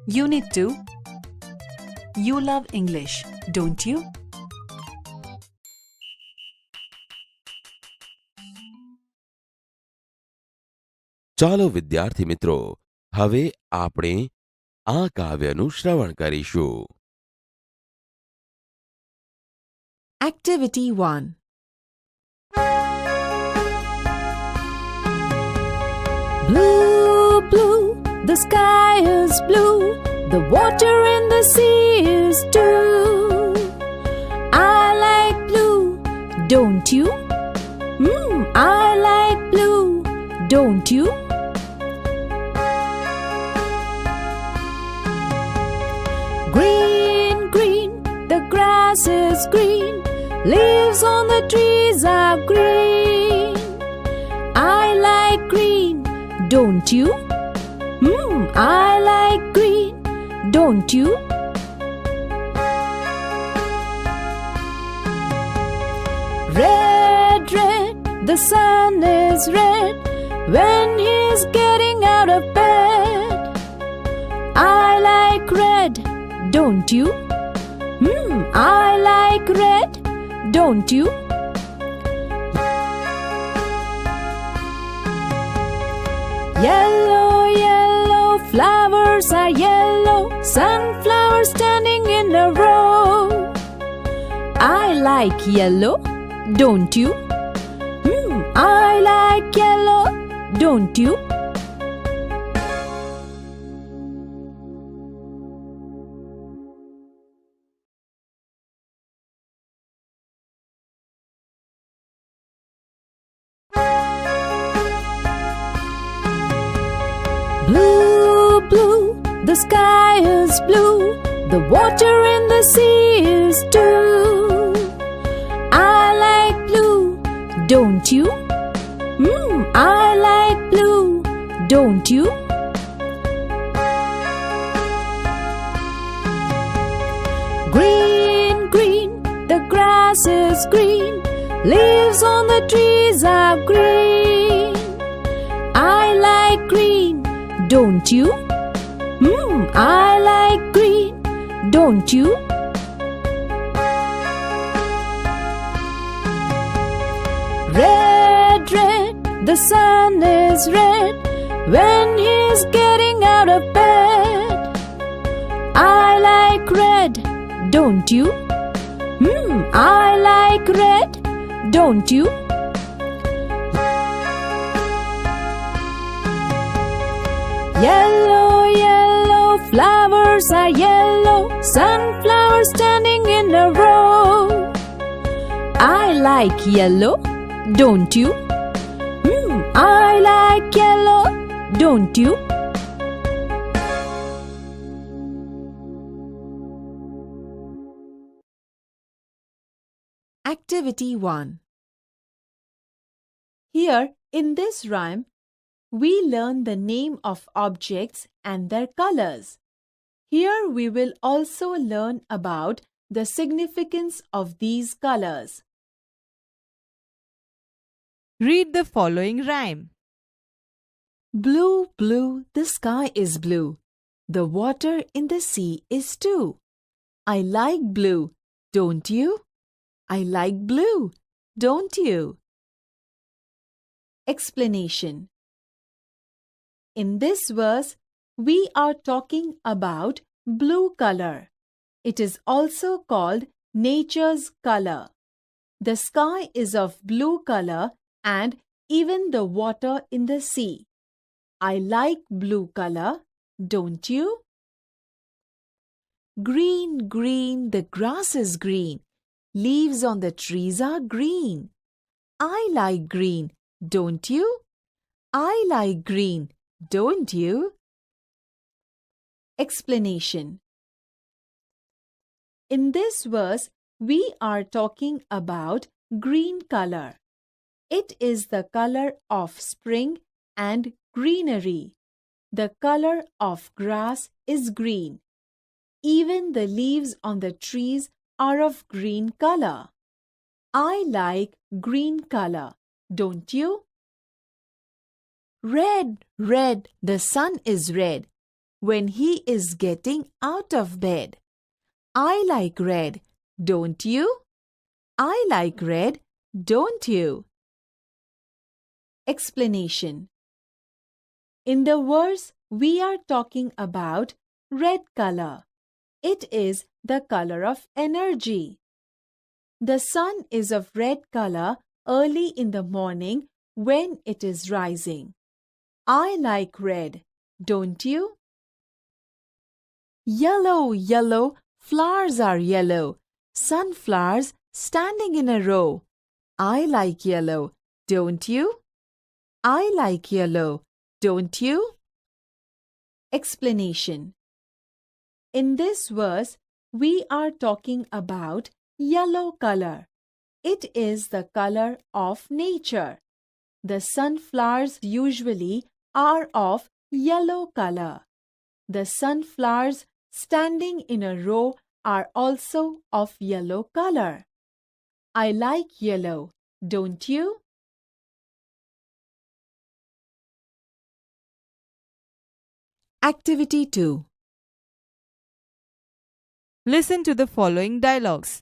Unit 2. You love English, don't you? ચાલો વિદ્યાર્થી મિત્રો, હવે આપણે આ કાવ્યનું શ્રવણ કરીશું. Activity 1. Blue, blue, the sky is blue, the water in the sea is too. I like blue, don't you? I like blue, don't you? Green, green, the grass is green, leaves on the trees are green. I like green, don't you? I like green, don't you? Red, red, the sun is red when he's getting out of bed. I like red, don't you? I like red, don't you? Yellow, yellow, flowers are yellow, sunflowers standing in a row. I like yellow, don't you? I like yellow, don't you? Blue, blue, the sky is blue, the water in the sea is too. I like blue, don't you? I like blue, don't you? Green, green, the grass is green, leaves on the trees are green. I like green, don't you? I like green, don't you? Red, red, the sun is red when he's getting out of bed. I like red, don't you? I like red, don't you? Yellow, yellow, flowers are yellow, sunflowers standing in a row. I like yellow, don't you? I like yellow, don't you? Activity 1. Here, in this rhyme, we learn the name of objects and their colors. Here we will also learn about the significance of these colors. Read the following rhyme. Blue, blue, the sky is blue. The water in the sea is too. I like blue, don't you? I like blue, don't you? Explanation. In this verse, we are talking about blue color. It is also called nature's color. The sky is of blue color and even the water in the sea. I like blue color, don't you? Green, green, the grass is green. Leaves on the trees are green. I like green, don't you? I like green, don't you? Explanation. In this verse, we are talking about green color. It is the color of spring and greenery. The color of grass is green. Even the leaves on the trees are of green color. I like green color, don't you? Red, red, the sun is red when he is getting out of bed. I like red, don't you? I like red, don't you? Explanation. In the verse, we are talking about red color. It is the color of energy. The sun is of red color early in the morning when it is rising. I like red, don't you? Yellow, yellow, flowers are yellow. Sunflowers standing in a row. I like yellow, don't you? I like yellow, don't you? Explanation. In this verse, we are talking about yellow color. It is the color of nature. The sunflowers usually are of yellow color. The sunflowers standing in a row are also of yellow color. I like yellow, don't you? Activity 2. Listen to the following dialogues.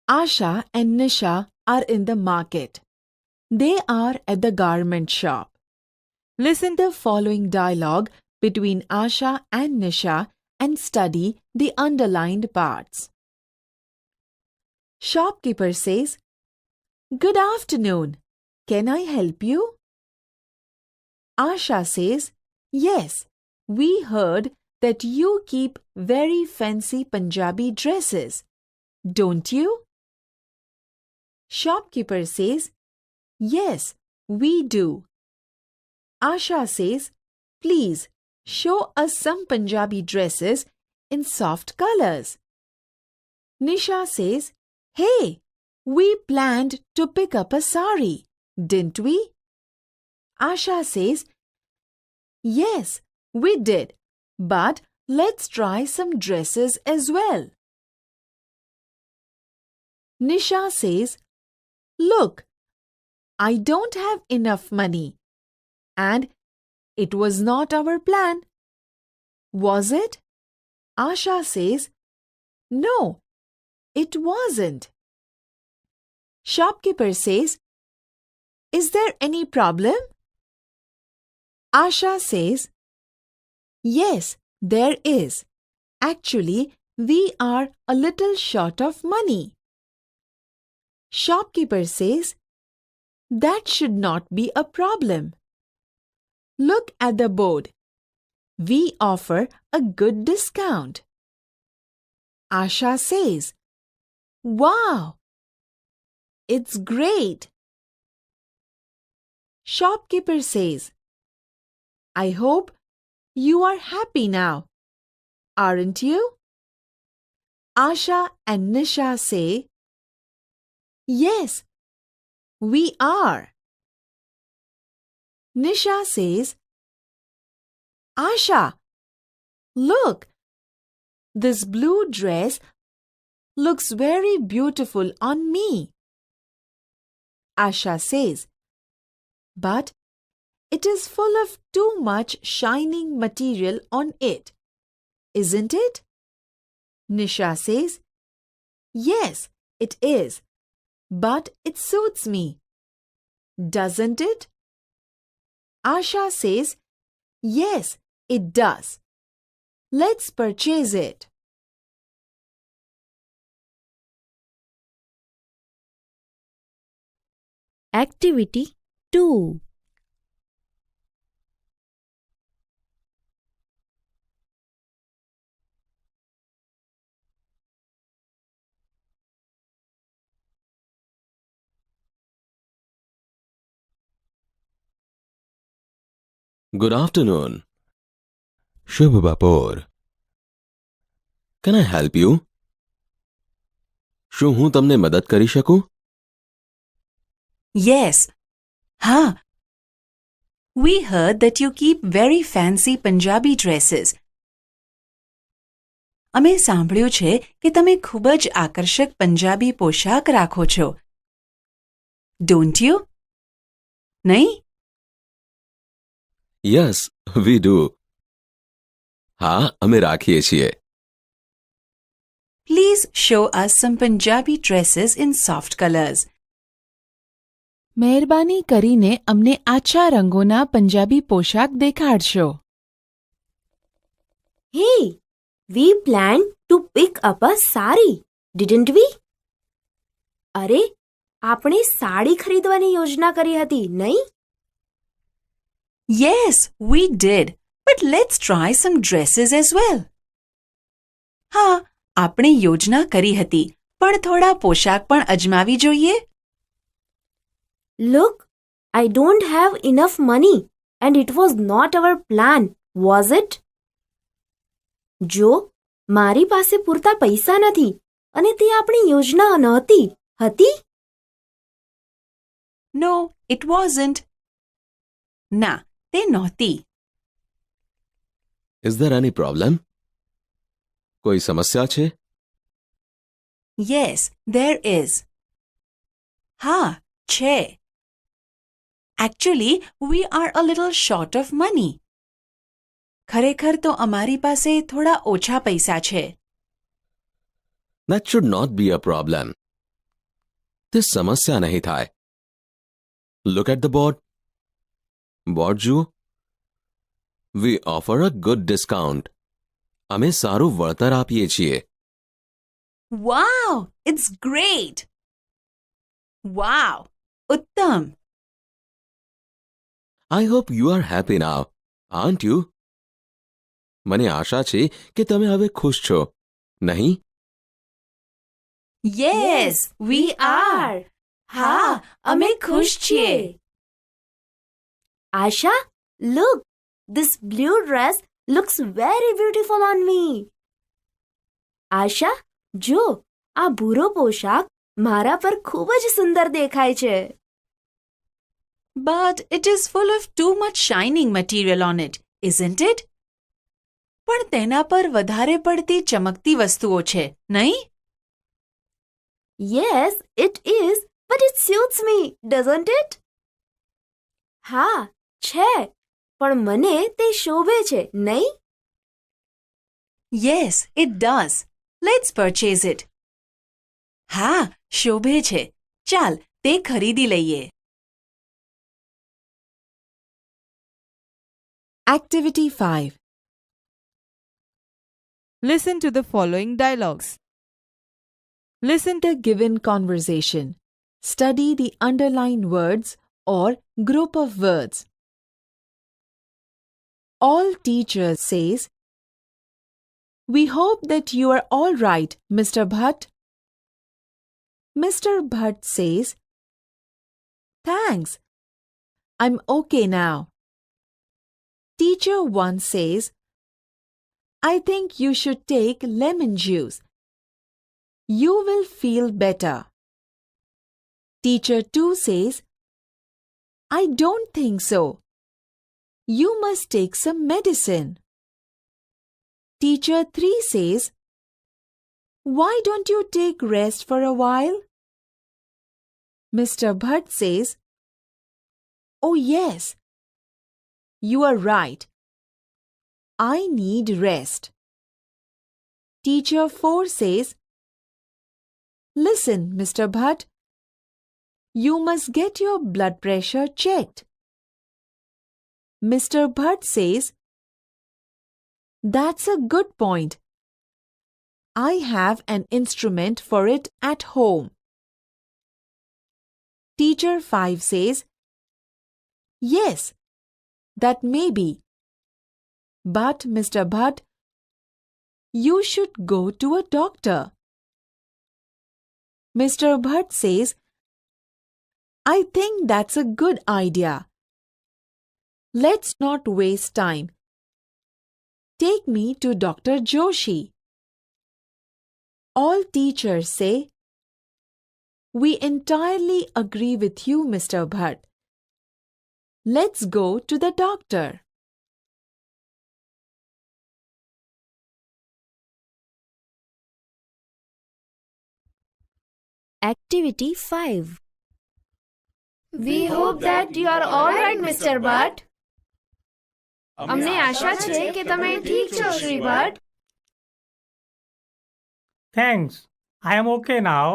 Asha and Nisha are in the market. They are at the garment shop. Listen to the following dialogue between Asha and Nisha and study the underlined parts. Shopkeeper says, "Good afternoon. Can I help you?" Asha says, "Yes, we heard that you keep very fancy Punjabi dresses. Don't you?" Shopkeeper says, "Yes, we do." Asha says, "Please show us some Punjabi dresses in soft colors." Nisha says, "Hey, we planned to pick up a sari, didn't we?" Asha says, "Yes, we did, but let's try some dresses as well." Nisha says, "Look, I don't have enough money, and it was not our plan. Was it?" Asha says, "No, it wasn't." Shopkeeper says, "Is there any problem?" Asha says, "Yes, there is. Actually, we are a little short of money." Shopkeeper says, "That should not be a problem. Look at the board. We offer a good discount." Asha says, "Wow! It's great." Shopkeeper says, "I hope you are happy now, aren't you?" Asha and Nisha say, "Yes, we are." Nisha says, "Asha, look, this blue dress looks very beautiful on me." Asha says, "But it is full of too much shining material on it, isn't it?" Nisha says, "Yes, it is, but it suits me. Doesn't it?" Asha says, "Yes, it does. Let's purchase it." Activity 2. Good afternoon. Shubh Bapor. Can I help you? શું હું તમને મદદ કરી શકું? Yes. Ha. We heard that you keep very fancy Punjabi dresses. અમે સાંભળ્યું છે કે તમે ખૂબ જ આકર્ષક પંજાબી પોશાક રાખો છો. Don't you? નહીં? Yes, we do. હા, અમે રાખીએ છીએ. Please show us some Punjabi dresses in soft colors. મહેરબાની કરીને અમને આછા રંગોના પંજાબી પોશાક દેખાડશો. Hey, we planned to pick up a sari, didn't we? અરે, આપણે સાડી ખરીદવાની યોજના કરી હતી, નહીં? Yes, we did. But let's try some dresses as well. હા, આપણે યોજના કરી હતી, પણ થોડા પોશાક પણ અજમાવી જોઈએ. Look, I don't have enough money and it was not our plan, was it? જો, મારી પાસે પૂરતા પૈસા નથી અને તે આપણી યોજના નહોતી, હતી? No, it wasn't. ના, તે નહોતી. Is there any problem? કોઈ સમસ્યા છે? Yes, there is. હા, છે. Actually, we are a little short of money. ખરેખર તો અમારી પાસે થોડા ઓછા પૈસા છે. That should not be a problem. તે સમસ્યા નહીં થાય. Look at the board. Board જુઓ. We offer a good discount. અમે સારું વળતર આપીએ છીએ. Wow, it's great. Wow, ઉત્તમ. I hope you are happy now, aren't you? મને આશા છે કે તમે હવે ખુશ છો, નહીં? Yes, we are. હા, અમે ખુશ છીએ. Asha, look, this blue dress looks very beautiful on me. Asha, જો, આ ભૂરો પોશાક મારા પર ખૂબ જ સુંદર દેખાય છે. But it is full of too much shining material on it, isn't it? પણ તેના પર વધારે પડતી ચમકતી વસ્તુઓ છે, નહીં? Yes, it is, but it suits me, doesn't it? હા, છે, પણ મને તે શોભે છે, નહીં? Yes, it does. Let's purchase it. હા, શોભે છે. ચાલ, તે ખરીદી લઈએ. Activity 5. Listen to the following dialogues. Listen to given conversation. Study the underlined words or group of words. All teachers says, "We hope that you are all right, Mr. Bhatt." Mr. Bhatt says, "Thanks. I'm okay now." Teacher 1 says, "I think you should take lemon juice. You will feel better." Teacher 2 says, "I don't think so. You must take some medicine." Teacher 3 says, "Why don't you take rest for a while?" Mr. Bhatt says, "Oh yes, you are right. I need rest." Teacher 4 says, "Listen, Mr. Bhatt, you must get your blood pressure checked." Mr. Bhatt says, "That's a good point. I have an instrument for it at home." Teacher 5 says, "Yes, that may be. But, Mr. Bhatt, you should go to a doctor." Mr. Bhatt says, "I think that's a good idea. Let's not waste time. Take me to Dr. Joshi." All teachers say, "We entirely agree with you, Mr. Bhatt. Let's go to the doctor." Activity 5. We hope that you are all right, Mr. Bhatt. અમને આશા છે કે તમે ઠીક છો Shri Bhatt. Thanks, આઈ એમ okay નાવ.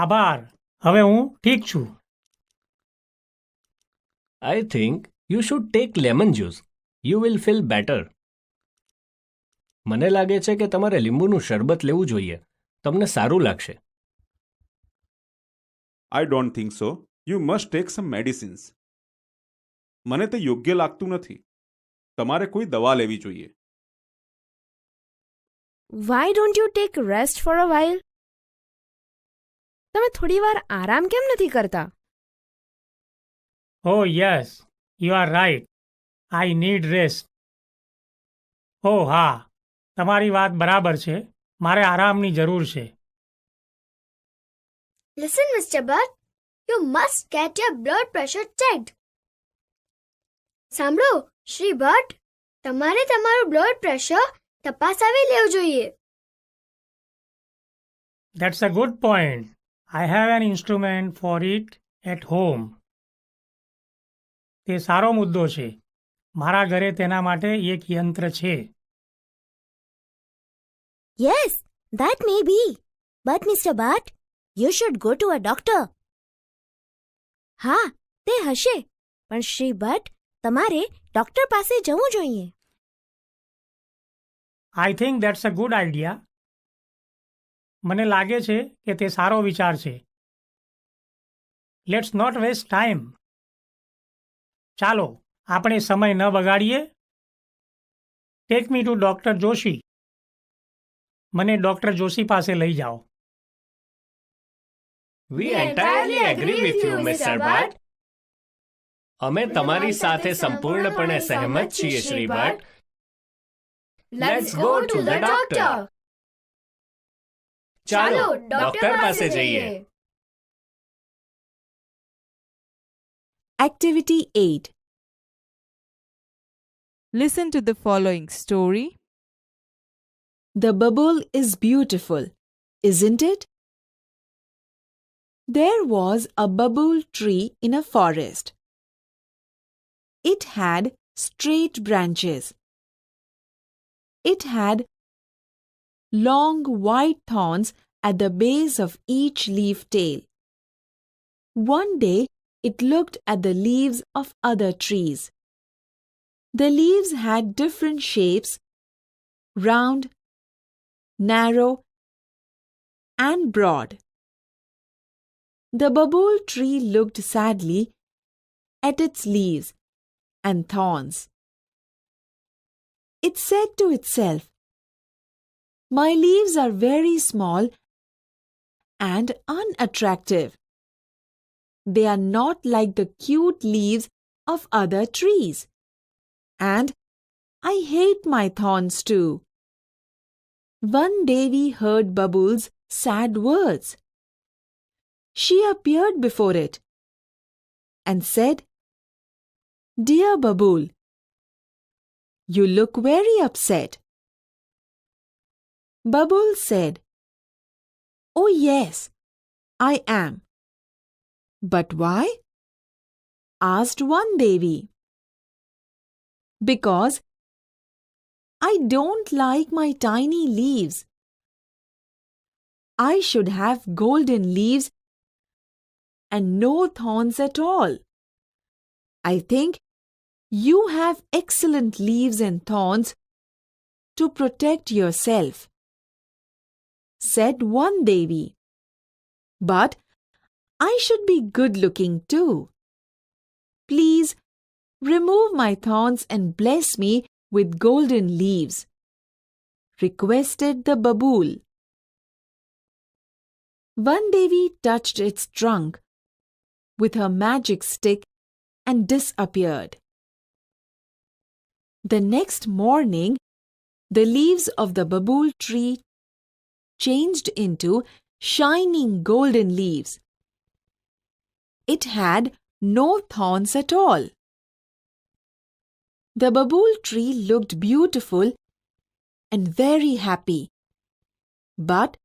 આભાર, હવે હું ઠીક છું. I think you should take lemon juice. You will feel better. મને લાગે છે કે તમારે લીંબુનું શરબત લેવું જોઈએ. તમને સારું લાગશે. I don't think so. You must take some medicines. મને તે યોગ્ય લાગતું નથી. તમારે કોઈ દવા લેવી જોઈએ. Why don't you take rest for a while? તમે થોડી વાર આરામ કેમ નથી કરતા? Oh yes, you are right. I need rest. Oh હા, તમારી વાત બરાબર છે. મારે આરામની જરૂર છે. Listen, Mr. Butt, you must get your blood pressure checked. સાંભળો શ્રી ભટ્ટ, તમારે તમારું બ્લડ પ્રેશર તપાસાવી લેવું જોઈએ. That's a good point. I have an instrument for it at home. તે સારો મુદ્દો છે. મારા ઘરે તેના માટે એક યંત્ર છે. Yes, that may be. But Mr. Butt, you should go to a doctor. હા, તે હશે. પણ શ્રી ભટ્ટ, તમારે ડોક્ટર પાસે જવું જોઈએ. I think that's a good idea. મને લાગે છે કે તે સારો વિચાર છે. Let's not waste time. ચાલો, આપણે સમય ન બગાડીએ. Take me to Dr. Joshi. મને ડોક્ટર જોશી પાસે લઈ જાઓ. We entirely agree with you, Mr. Butt. અમે તમારી સાથે સંપૂર્ણપણે સહેમત છીએ, Shri Bhatt. Let's go to the doctor. ચાલો, ડોક્ટર પાસે જઈએ. Activity 8. Listen to the following story. The bubble is beautiful, isn't it? There was a bubble tree in a forest. It had straight branches. It had long white thorns at the base of each leaf tail. One day, it looked at the leaves of other trees. The leaves had different shapes, round, narrow, and broad. The bubble tree looked sadly at its leaves and thorns. It said to itself, "My leaves are very small and unattractive. They are not like the cute leaves of other trees. And I hate my thorns too." One day we heard Bubble's sad words. She appeared before it and said, "Dear Bubble, you look very upset." Bubble said, "Oh yes, I am." "But why?" asked one Devi. "Because I don't like my tiny leaves. I should have golden leaves and no thorns at all. I think you have excellent leaves and thorns to protect yourself," said one Devi. "But I should be good looking too. Please remove my thorns and bless me with golden leaves," requested the babool. One Devi touched its trunk with her magic stick and disappeared. The next morning, the leaves of the babool tree changed into shining golden leaves. It had no thorns at all. The babool tree looked beautiful and very happy. But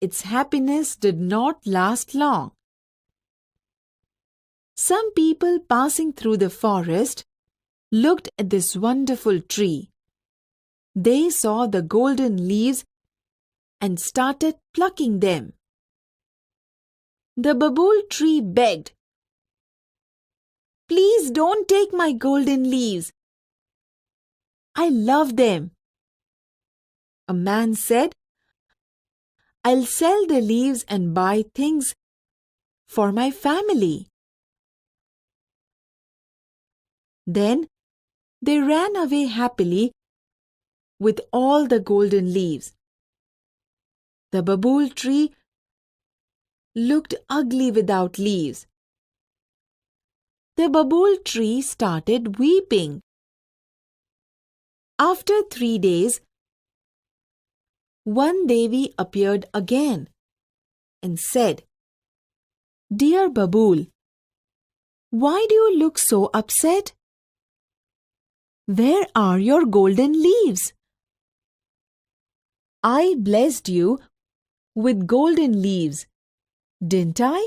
its happiness did not last long. Some people passing through the forest looked at this wonderful tree. They saw the golden leaves and started plucking them. The babool tree begged, "Please don't take my golden leaves. I love them." A man said, "I'll sell the leaves and buy things for my family." Then they ran away happily with all the golden leaves. The babool tree looked ugly without leaves. The babool tree started weeping. After 3 days, one Devi appeared again and said, "Dear babool, why do you look so upset? Where are your golden leaves? I blessed you with golden leaves, didn't I?"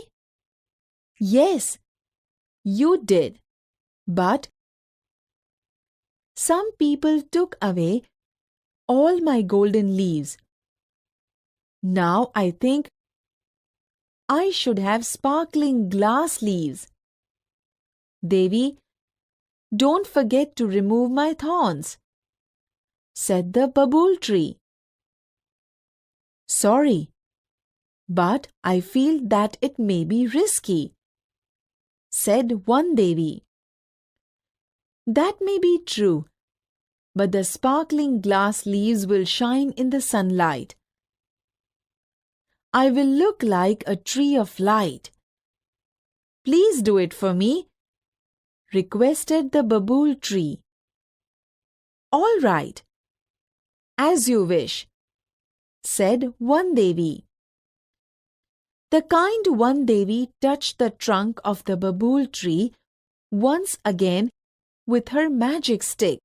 "Yes, you did, but some people took away all my golden leaves. Now I think I should have sparkling glass leaves. Devi, don't forget to remove my thorns," said the babool tree. "Sorry, but I feel that it may be risky," said one Devi. "That may be true, but the sparkling glass leaves will shine in the sunlight. I will look like a tree of light. Please do it for me," requested the babool tree. "All right, as you wish," said one Devi. The kind one Devi touched the trunk of the babool tree once again with her magic stick.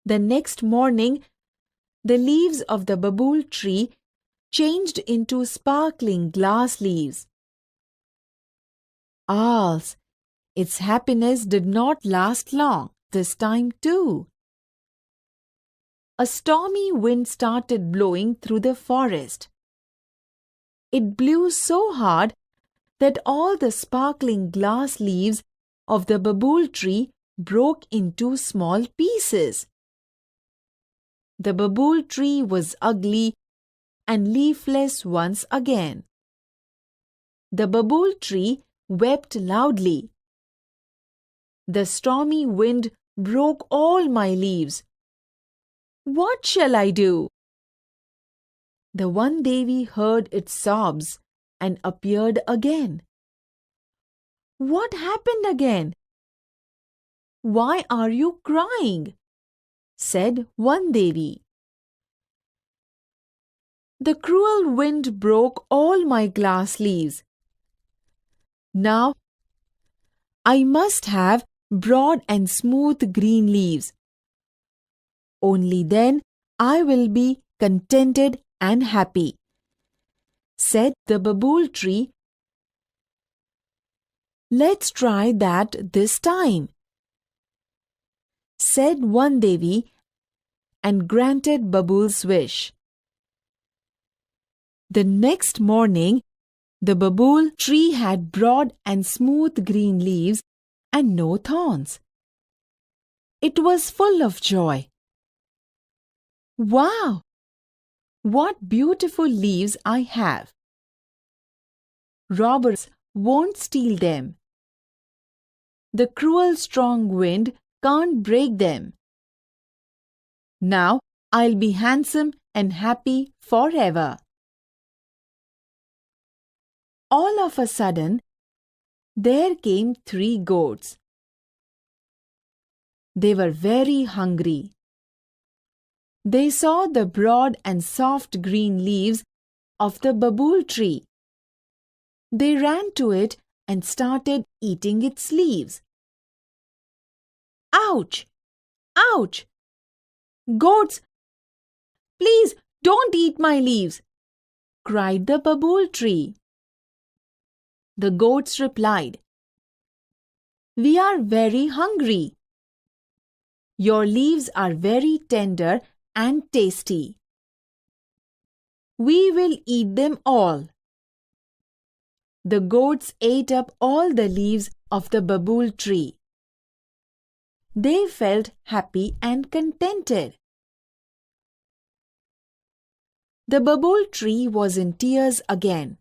The next morning, the leaves of the babool tree changed into sparkling glass leaves. Alas, its happiness did not last long this time too. A stormy wind started blowing through the forest. It blew so hard that all the sparkling glass leaves of the babool tree broke into small pieces. The babool tree was ugly and leafless once again. The babool tree wept loudly. "The stormy wind broke all my leaves. What shall I do?" The one Devi heard its sobs and appeared again. "What happened again? Why are you crying?" said one Devi. "The cruel wind broke all my glass leaves. Now I must have broad and smooth green leaves. Only then I will be contented and happy," said the babool tree. "Let's try that this time," said one Devi and granted babool's wish. The next morning, the babool tree had broad and smooth green leaves and no thorns. It was full of joy. "Wow! What beautiful leaves I have! Robbers won't steal them. The cruel strong wind can't break them. Now I'll be handsome and happy forever." All of a sudden, there came 3 goats. They were very hungry. They saw the broad and soft green leaves of the babool tree. They ran to it and started eating its leaves. "Ouch! Ouch! Goats, please don't eat my leaves!" cried the babool tree. The goats replied, "We are very hungry. Your leaves are very tender and tasty. We will eat them all. The goats ate up all the leaves of the babool tree. They felt happy and contented. The babool tree was in tears again.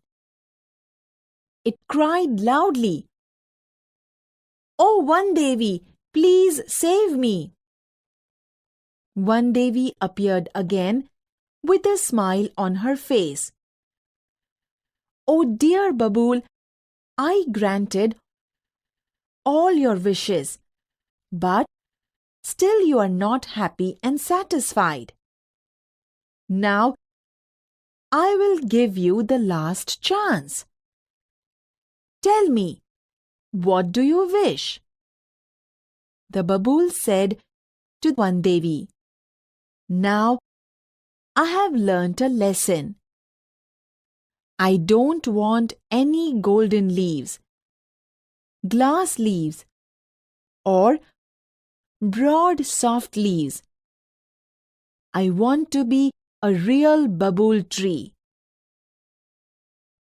It cried loudly, "Oh, One Devi, please save me." One Devi appeared again with a smile on her face. "Oh dear babool, I granted all your wishes, but still you are not happy and satisfied. Now I will give you the last chance. Tell me, what do you wish?" The babool said to One Devi, "Now I have learnt a lesson. I don't want any golden leaves, glass leaves, or broad soft leaves. I want to be a real babool tree.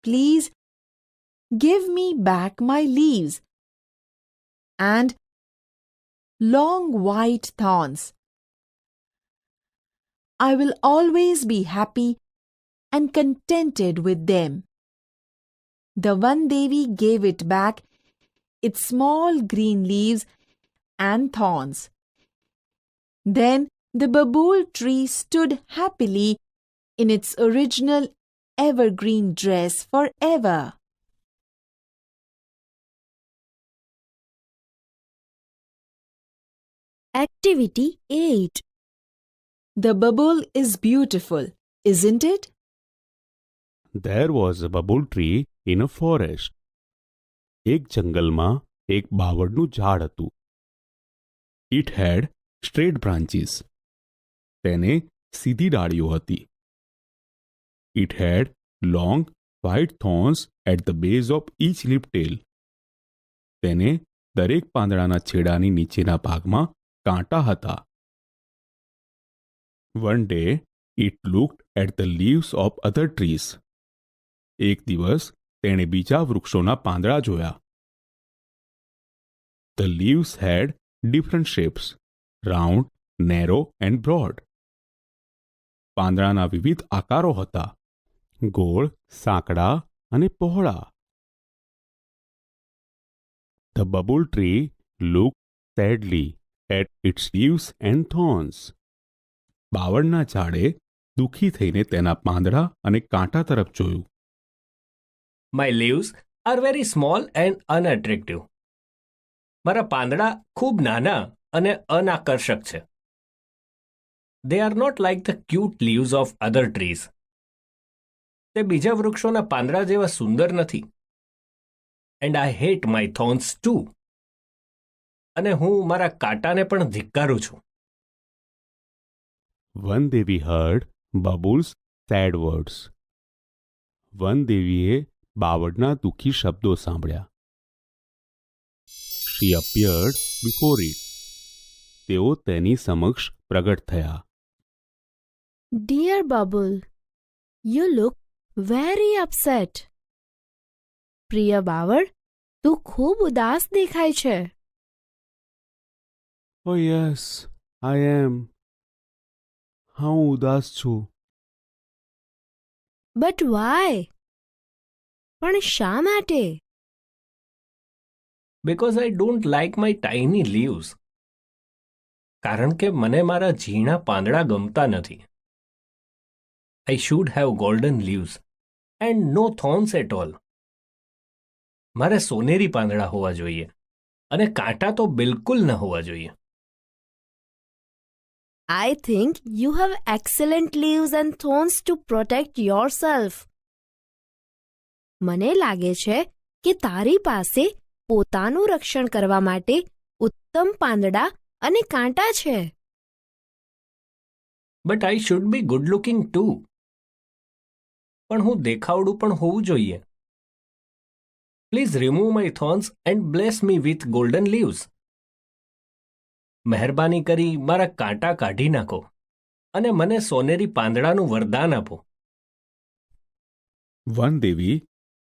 Please give me back my leaves and long white thorns. I will always be happy and contented with them." The One Devi gave it back its small green leaves and thorns. Then the babool tree stood happily in its original evergreen dress forever. Activity 8. The babool is beautiful, isn't it? There was a babool tree in a forest. એક જંગલમાં એક બાવળનું ઝાડ હતું. It had straight branches. તેને સીધી ડાળીઓ હતી. It had long white thorns at the base of each leaf tail. તેને દરેક પાંદડાના છેડાની નીચેના ભાગમાં કાંટા હતા. One day it looked at the leaves of other trees. એક દિવસ તેણે બીજા વૃક્ષોના પાંદડા જોયા. The leaves had different shapes, round, narrow and broad. પાંદડાના વિવિધ આકારો હતા, ગોળ, સાંકડા અને પહોળા. The babool tree looked sadly at its leaves and thorns. બાવળના ઝાડે દુઃખી થઈને તેના પાંદડા અને કાંટા તરફ જોયું. My leaves are very small and unattractive. મારા પાંદડા ખૂબ નાના અને અનાકર્ષક છે. They are not like the cute leaves of other trees. તે બીજા વૃક્ષોના પાંદડા જેવા સુંદર નથી. And I hate my thorns too. અને હું મારા કાંટાને પણ ધિક્કારું છું. One Devi heard Babool's sad words. One Deviએ બાવળના દુઃખી શબ્દો સાંભળ્યા. She appeared before it. તેઓ તેની સમક્ષ પ્રગટ થયા. Dear Babool, you look very upset. પ્રિય બાવળ, તું ખૂબ ઉદાસ દેખાય છે. Oh yes, I am. હું ઉદાસ છું. But why? પણ શા માટે? Because I don't like my tiny leaves. કારણ કે મને મારા ઝીણા પાંદડા ગમતા નથી. I should have golden leaves and no thorns at all. મારે સોનેરી પાંદડા હોવા જોઈએ અને કાંટા તો બિલકુલ ન હોવા જોઈએ. I think you have excellent leaves and thorns to protect yourself. મને લાગે છે કે તારી પાસે પોતાનું રક્ષણ કરવા માટે ઉત્તમ પાંદડા અને કાંટા છે. But I should be good looking too. પણ હું દેખાવડું પણ હોવું જોઈએ. Please remove my thorns and bless me with golden leaves. મહેરબાની કરી મારા કાંટા કાઢી નાખો અને મને સોનેરી પાંદડાનું વરદાન આપો. One Devi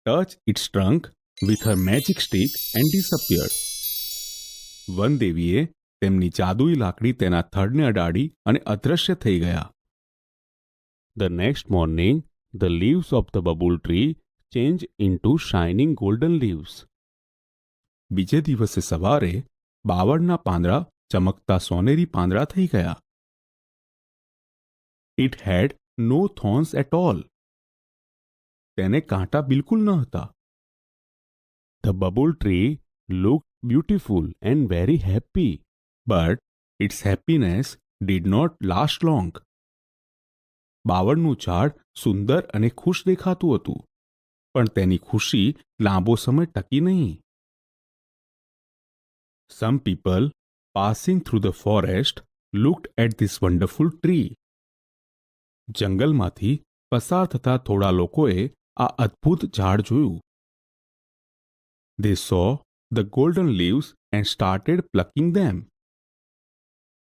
touched its trunk with her magic stick and disappeared. વન દેવીએ તેમની જાદુઈ લાકડી તેના થડને અડાડી અને અદૃશ્ય થઈ ગયા. The next morning, the leaves of the bubble tree changed into shining golden leaves. બીજે દિવસે સવારે બાવળના પાંદડા ચમકતા સોનેરી પાંદડા થઈ ગયા. It had no thorns at all. તેને કાંટા બિલકુલ ન હતા. The bubble tree looked beautiful and very happy, but its happiness did not last long. બાવળનું ઝાડ સુંદર અને ખુશ દેખાતું હતું, પણ તેની ખુશી લાંબો સમય ટકી નહીં. Some people passing through the forest looked at this wonderful tree. જંગલમાંથી પસાર થતા થોડા લોકોએ આ અદ્ભુત ઝાડ જોયું. They saw the golden leaves and started plucking them.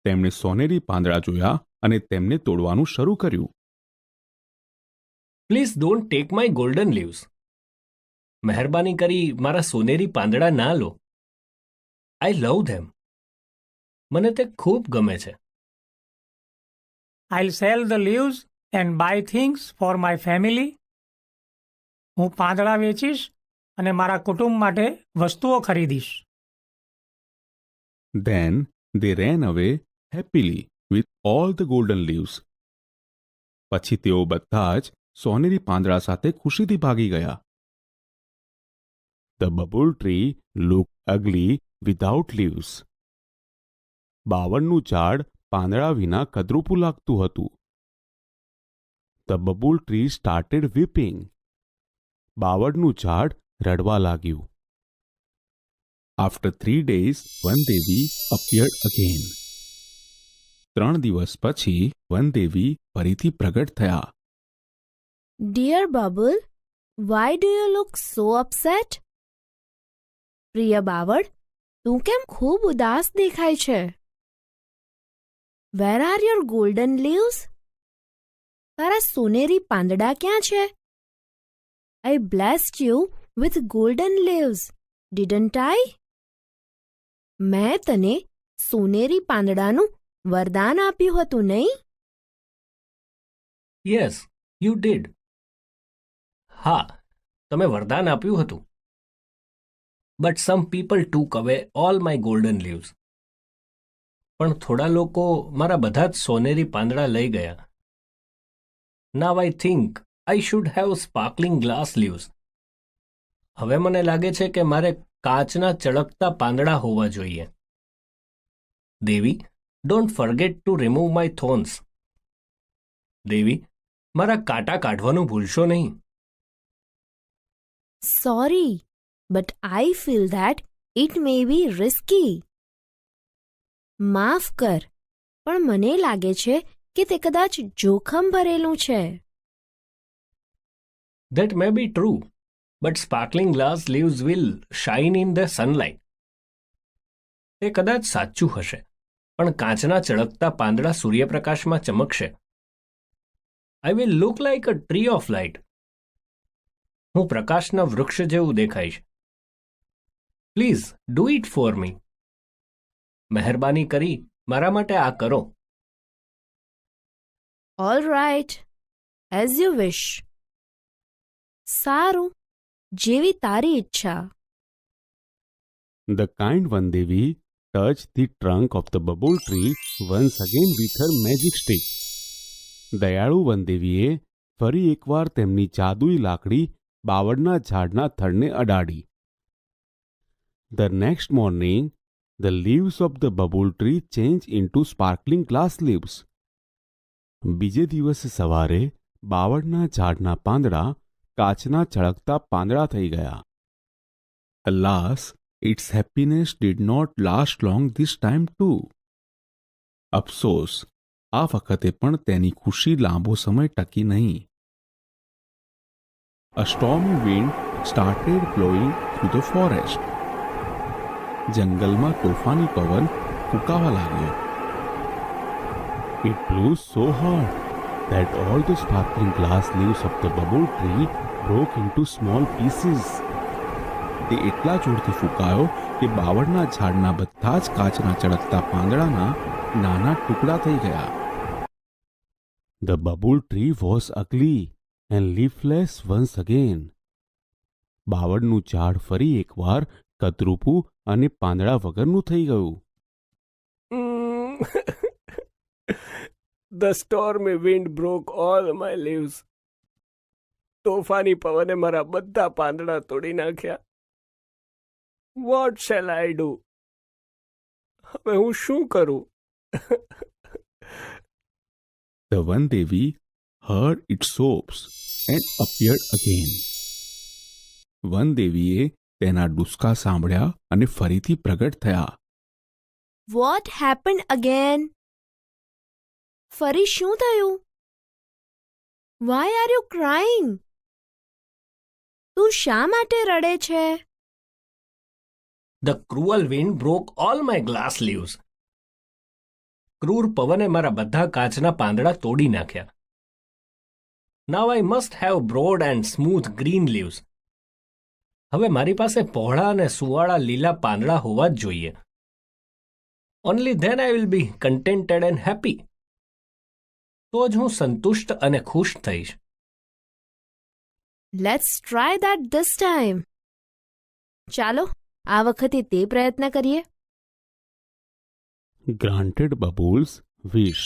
તેમણે સોનેરી પાંદડા જોયા અને તેમને તોડવાનું શરૂ કર્યું. Please don't take my golden leaves. મહેરબાની કરી મારા સોનેરી પાંદડા ના લો. આઈ લવ ધેમ. મને તે ખૂબ ગમે છે. I'll sell the leaves and buy things for my family. હું પાંદડા વેચીશ અને મારા કુટુંબ માટે વસ્તુઓ ખરીદીશ. Then they ran away happily with all the golden leaves. પછી તેઓ બધા જ સોનેરી પાંદડા સાથે ખુશીથી ભાગી ગયા. The bubble tree looked ugly without leaves. બાવળનું ઝાડ પાંદડા વિના કદરૂપું લાગતું હતું. The bubble tree started weeping. બાવળનું ઝાડ રડવા લાગ્યું. After 3 days, One Devi appeared again. 3 દિવસ પછી વન દેવી ફરીથી પ્રગટ થયા. Dear Bubble, why do you look so upset? પ્રિય બાવળ, તું કેમ ખૂબ ઉદાસ દેખાય છે? Where are your golden leaves? તારા સોનેરી પાંદડા ક્યાં છે? I blessed you with golden leaves, didn't I? મેં તને સોનેરી પાંદડાનું વરદાન આપ્યું હતું, નહીં? Yes you did. હા, તમે વરદાન આપ્યું હતું. બટ સમ પીપલ ટૂક અવે ઓલ માય ગોલ્ડન લીવ્સ. પણ થોડા લોકો મારા બધા જ સોનેરી પાંદડા લઈ ગયા. Now I think I should have sparkling glass leaves. હવે મને લાગે છે કે મારે કાચના ચળકતા પાંદડા હોવા જોઈએ. દેવી, don't forget to remove my thorns. દેવી, મારા કાંટા કાઢવાનું ભૂલશો નહીં. Sorry, but I feel that it may be risky. માફ કર, પણ મને લાગે છે કે તે કદાચ જોખમ ભરેલું છે. That may be true, but sparkling glass leaves will shine in the sunlight. એ કદાચ સાચું હશે, પણ કાચના ચળકતા પાંદડા સૂર્યપ્રકાશમાં ચમકશે. I will look like a tree of light. હું પ્રકાશના વૃક્ષ જેવું દેખાઈશ. Please do it for me. મહેરબાની કરી મારા માટે આ કરો. All right, as you wish. સારું, જેવી તારી ઈચ્છા. The kind One Devi touched the trunk of the bubble tree once again with her magic stick. દયાળુ વનદેવીએ ફરી એકવાર તેમની જાદુઈ લાકડી બાવળના ઝાડના થડને અડાડી. The next morning, the leaves of the bubble tree changed into sparkling glass leaves. બીજે દિવસે સવારે બાવળના ઝાડના પાંદડા કાચના ચળકતા પાંદડા થઈ ગયા. Alas, its happiness did not last long this time too. અફસોસ, આ વખતે પણ તેની ખુશી લાંબો સમય ટકી નહીં. A stormy wind started blowing through the forest. જંગલમાં તોફાની પવન ફૂંકાવા લાગ્યો. It blew so hard that all the sparkling glass leaves of the bubble tree broke into small pieces. તે એટલા જોરથી ફૂંકાયો કે બાવળના ઝાડના બધા જ કાચના ચળકતા પાંદડાના નાના ટુકડા થઈ ગયા. The bubble tree was ugly and leafless once again. બાવળનું ઝાડ ફરી એકવાર કદરૂપું અને પાંદડા વગરનું થઈ ગયું. The stormy wind broke all my leaves. તોફાની પવને મારા બધા પાંદડા તોડી નાખ્યા. What shall I do? હવે હું શું કરું? The one Devi heard its sobs and appeared again. વન દેવીએ તેના ડુસકા સાંભળ્યા અને ફરીથી પ્રગટ થયા. What happened again? ફરી શું થયું? Why are you crying? તું શા માટે રડે છે? The cruel wind broke all my glass leaves. ક્રૂર પવને મારા બધા કાચના પાંદડા તોડી નાખ્યા. Now I must have broad and smooth green leaves. હવે મારી પાસે પહોળા અને સુવાળા લીલા પાંદડા હોવા જ જોઈએ. Only then I will be contented and happy. તો જ હું સંતુષ્ટ અને ખુશ થઈશ. Let's try that this time. ચાલો આ વખતે તે પ્રયત્ન કરીએ. Granted Bubbles' wish.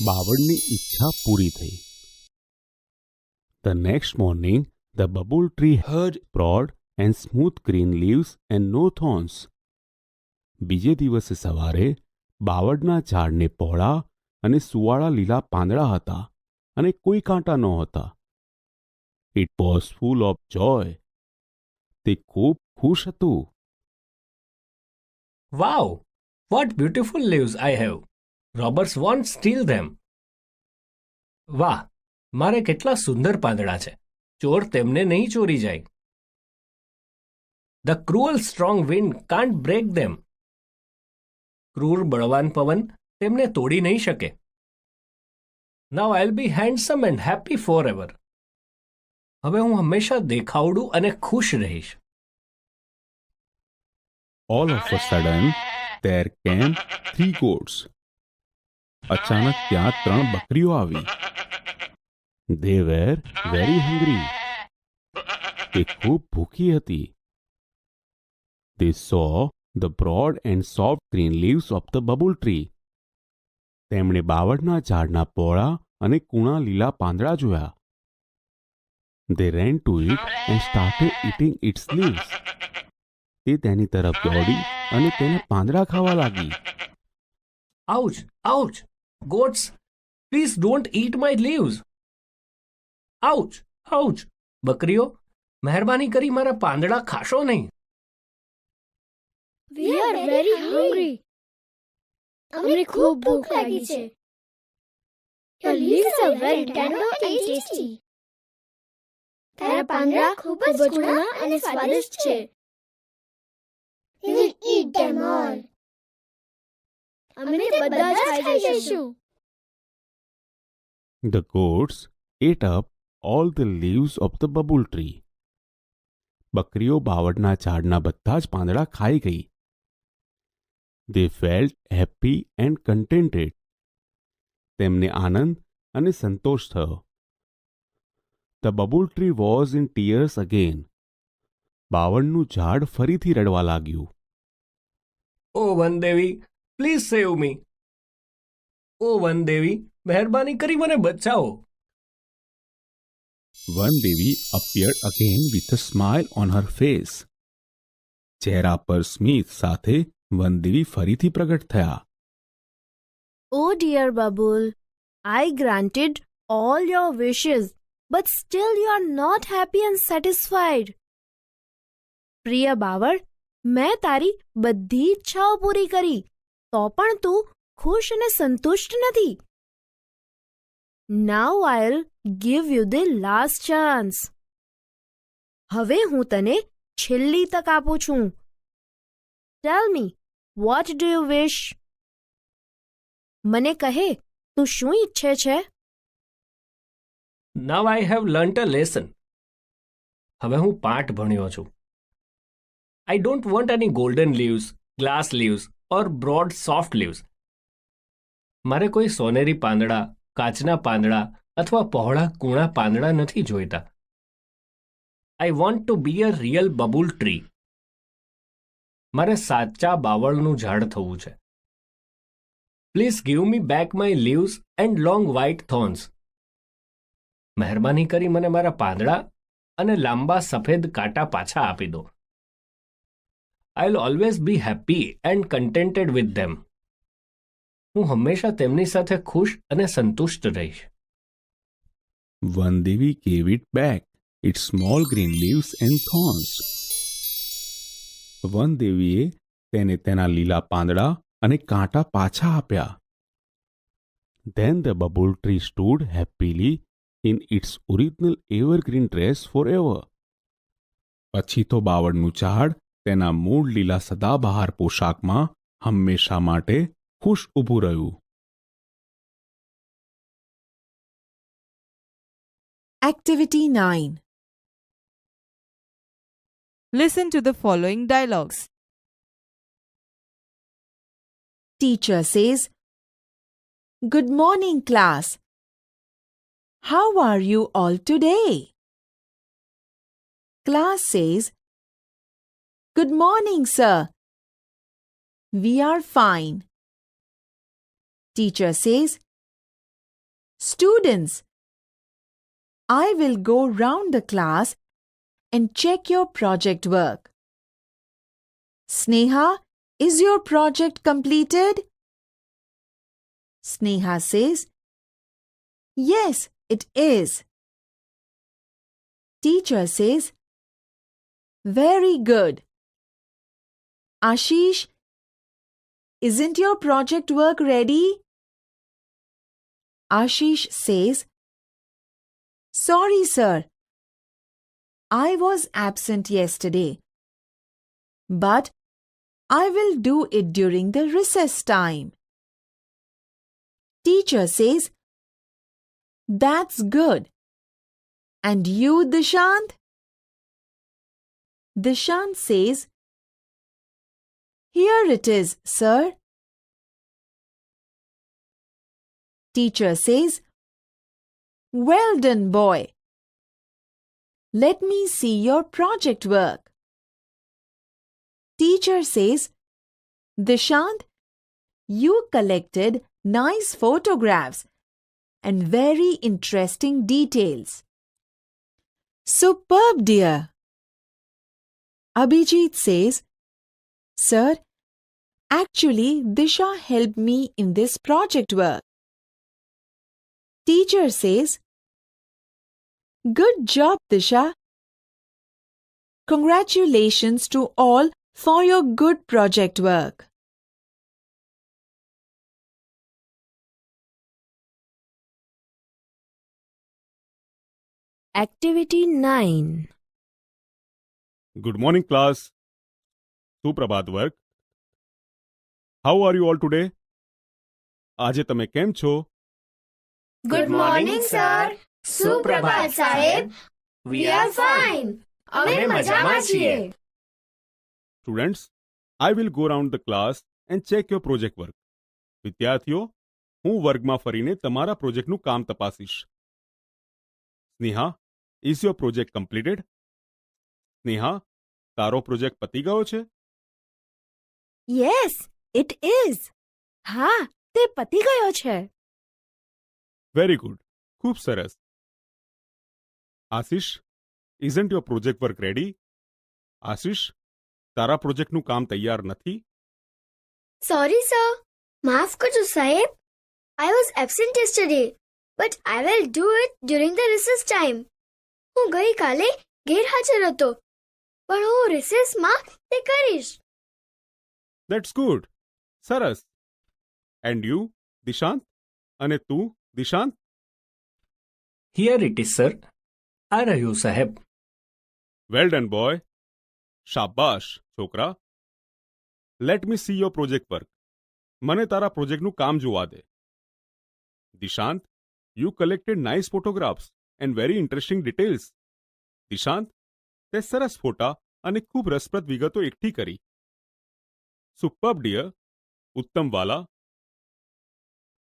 બાવળની ઈચ્છા પૂરી થઈ. The next morning, the bubble tree had broad and smooth green leaves and no thorns. બીજે દિવસે સવારે બાવળના ઝાડને પહોળા અને સુવાળા લીલા પાંદડા હતા અને કોઈ કાંટા નહોતા. It was full of joy. તે ખૂબ ખુશ હતું. Wow! What beautiful leaves I have. Robbers won't steal them. વાહ, મારે કેટલા સુંદર પાંદડા છે. ચોર તેમને નહીં ચોરી જાય. The cruel strong wind can't break them. ક્રૂર બળવાન પવન તેમને તોડી નહીં શકે. Now I'll be handsome and happy forever. હવે હું હંમેશા દેખાવડું અને ખુશ રહીશ. All of a sudden, there came 3 goats. અચાનક ત્યાં 3 બકરીઓ આવી. They were very hungry. તે ખૂબ ભૂખી હતી. They saw the broad and soft green leaves of the bubble tree. તેમણે બાવળના ઝાડના પહોળા અને કૂણા લીલા પાંદડા જોયા. They ran to it and started eating its leaves. તે તેની તરફ દોડી અને તેને પાંદડા ખાવા લાગી. Ouch! Ouch! Goats, please don't eat my leaves. Ouch! Ouch! બકરીઓ, મહેરબાની કરી મારા પાંદડા ખાશો નહીં. We are very hungry. અમને ખૂબ ભૂખ લાગી છે. Your leaves are very tender and tasty. તારા પાંદડા ખૂબ જ કુણા અને સ્વાદિષ્ટ છે. We will eat them all. અમે તે બધા જ ખાઈ જઈશું. The goats ate up all the leaves of the bubble tree. બકરીઓ બાવળના ઝાડના બધા જ પાંદડા ખાઈ ગઈ. They felt happy and contented. તેમને આનંદ અને સંતોષ થયો. The bubble tree was in tears again. બાવળનું ઝાડ ફરીથી રડવા લાગ્યું. ઓ વનદેવી, પ્લીઝ સેવ મી. ઓ વનદેવી, મહેરબાની કરી મને બચાવો. વનદેવી appeared again with a smile on her face. ચહેરા પર સ્મિત સાથે વનદેવી ફરીથી પ્રગટ થયા. Oh dear Bubble, I granted all your wishes, but still you are not happy and satisfied. પ્રિય બાવળ, મેં તારી બધી ઈચ્છાઓ પૂરી કરી, તો પણ તું ખુશ અને સંતુષ્ટ નથી. Now I'll give you the last chance. હવે હું તને છેલ્લી તક આપું છું. Tell me, what do you wish? મને કહે, તું શું ઈચ્છે છે? Now I have learnt a lesson. હવે હું પાઠ ભણ્યો છું. I don't want any golden leaves, glass leaves or broad soft leaves. મારે કોઈ સોનેરી પાંદડા, કાચના પાંદડા અથવા પહોળા કૂણા પાંદડા નથી જોઈતા. I want to be a real babul tree. મારે સાચા બાવળનું ઝાડ થવું છે. Please give me back my leaves and long white thorns. મહેરબાની કરી મને મારા પાંદડા અને લાંબા સફેદ કાંટા પાછા આપી દો. I will always be happy and contented with them. હું હંમેશા તેમની સાથે ખુશ અને સંતુષ્ટ રહીશ. Vandevi gave it back, its small green leaves and thorns. વનદેવીએ તેને તેના લીલા પાંદડા અને કાંટા પાછા આપ્યા. Then the bubble tree stood happily in its original evergreen dress forever. પછી તો બાવળનું ઝાડ તેના મૂળ લીલા સદાબહાર પોશાકમાં હંમેશા માટે ખુશ ઊભું રહ્યું. Activity 9. Listen to the following dialogues. Teacher says, "Good morning, class. How are you all today?" Class says, "Good morning, sir. We are fine." Teacher says, "Students, I will go round the class and check your project work. Sneha, is your project completed?" Sneha says, "Yes, it is." Teacher says, "Very good." Ashish, isn't your project work ready? Ashish says, "Sorry, sir. I was absent yesterday, but I will do it during the recess time." Teacher says, "That's good. And you, Dishant?" Dishant says, "Here it is, sir." Teacher says, "Well done, boy. Let me see your project work." Teacher says, "Dishant, you collected nice photographs and very interesting details." "Superb, dear." Abhijit says, "Sir, actually Disha helped me in this project work." Teacher says, "Good job, Disha. Congratulations to all for your good project work." Activity 9. Good morning, class. સુપ્રભાત વર્ગ. How are you all today? આજે તમે કેમ છો? Good morning, sir. સુપ્રભાત સાહેબ. We are fine. અમે મજામાં છીએ. Students, I will go round the class and check your project work. વિદ્યાર્થીઓ, હું વર્ગમાં ફરીને તમારા પ્રોજેક્ટનું કામ તપાસીશ. Sneha, is your project completed? Sneha, તારો પ્રોજેક્ટ પતી ગયો છે? Yes, it is. હા, તે પતી ગયો છે. Very good. ખૂબ સરસ. Ashish, isn't your project work ready? Ashish, તારા પ્રોજેક્ટનું કામ તૈયાર નથી? Sorry, sir. માફ કરજો સાહેબ. I was absent yesterday, but I will do it during the recess time. હું ગઈકાલે ગેરહાજર હતો, પણ હું રિસેસમાં તે કરીશ. That's good. સરસ. And you, Dishant? અને તું, Dishant? Here it is sir. આ રહ્યું સાહેબ. Well done, boy. શાબાશ, છોકરા. Let me see your project work. મને તારા પ્રોજેક્ટનું કામ જોવા દે. Dishant, you collected nice photographs and very interesting details. Dishant, તે સરસ ફોટા અને ખૂબ રસપ્રદ વિગતો એકઠી કરી. Superb dear. ઉત્તમ વાલા.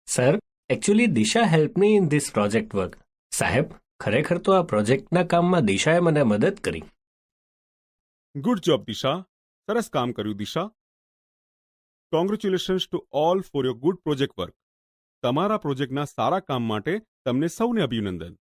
Sir, actually Disha help me in this project work. સાહેબ, ખરેખર તો આ પ્રોજેક્ટના કામમાં દિશાએ મને મદદ કરી. Good job Disha. સરસ કામ કર્યું Disha. Congratulations to all for your good project work. તમારા પ્રોજેક્ટના સારા કામ માટે તમને સૌને અભિનંદન.